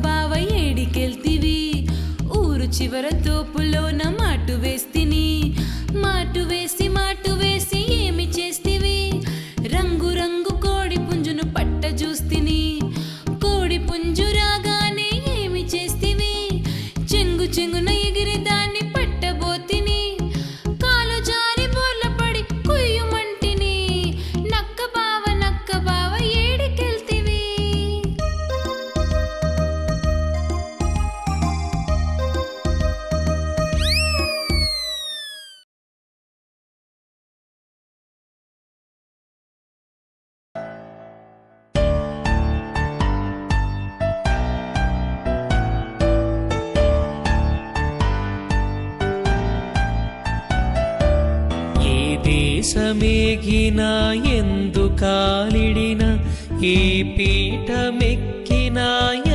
బావ ఏడికెళ్తివి ఊరు చివర తోపులోన మాటు వేసి ఏమి చేస్తివి రంగు రంగు కోడి పుంజును పట్ట చూస్తిని కోడి పుంజు రాగానే ఏమి చేస్తివి చెంగున ఎగిరి దాన్ని పట్టబోతిని కాలు జారి బోర్ల పడి కుయ్యుమంటిని నక్క బావ ఏడికెళ్తివి దేశమేగినా ఎందుకాలిడినా ఈ పీఠమెక్కినా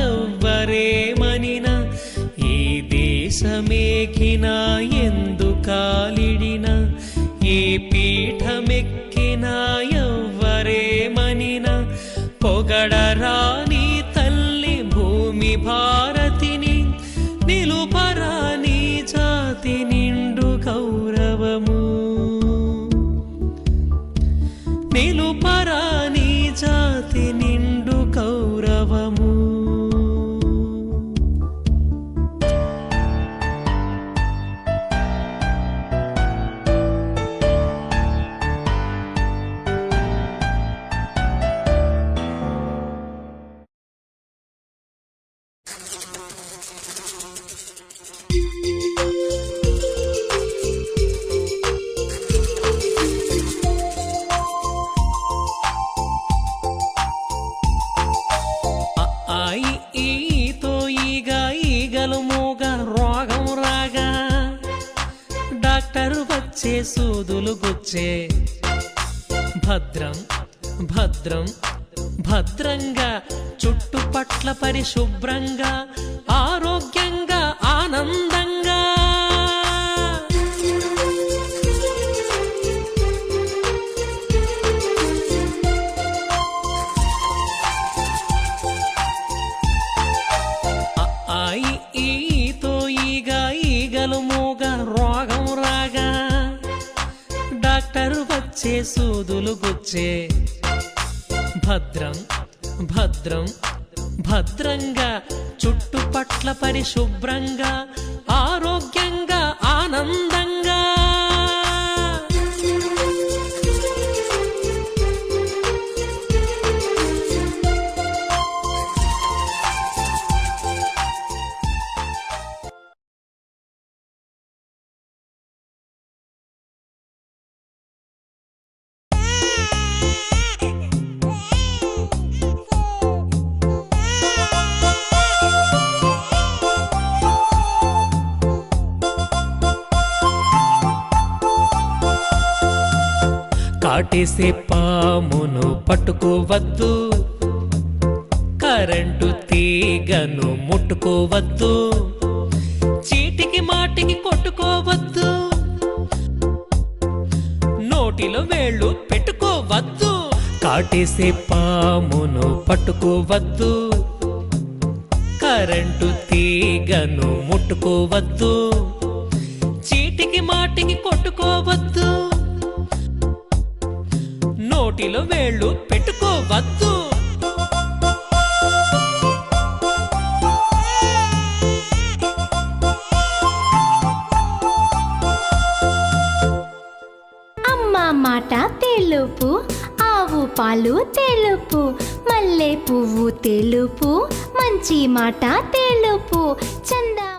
ఎవ్వరేమనినా ఈ దేశమేగినా ఎందుకాలిడినా ఈ పీఠమెక్కినా ఎవ్వరేమనినా పొగడరాని తల్లి భూమి భారతిని నిలుపరాని జాతి నిండు గౌరవము నిలుపరాని జాతి నిండు గౌరవము సూదులు గుచ్చే భద్రం భద్రం భద్రంగా చుట్టుపట్ల పరిశుభ్రంగా ఆరోగ్యంగా ఆనందంగా ఈతో ఈగలు మూగ రోగం రాగా డాక్టరు వచ్చే సూదులు గుచ్చే భద్రం భద్రం భద్రంగా చుట్టుపట్ల పరిశుభ్రంగా ఆరోగ్యంగా ఆనందంగా కాటేసే పామును పట్టుకోవద్దు కరెంటు తీగను ముట్టుకోవద్దు చీటికి మాటికి కొట్టుకోవద్దు నోటిలో వేళ్ళు పెట్టుకోవద్దు కాటేసే పామును పట్టుకోవద్దు కరెంటు తీగను ముట్టుకోవద్దు చీటికి మాటికి కొట్టుకోవద్దు నోటిలో వేళ్ళు పెట్టుకోవద్దు అమ్మ మాట తెలుపు ఆవు పాలు తెలుపు మల్లె పువ్వు తెలుపు మంచి మాట తెలుపు చందా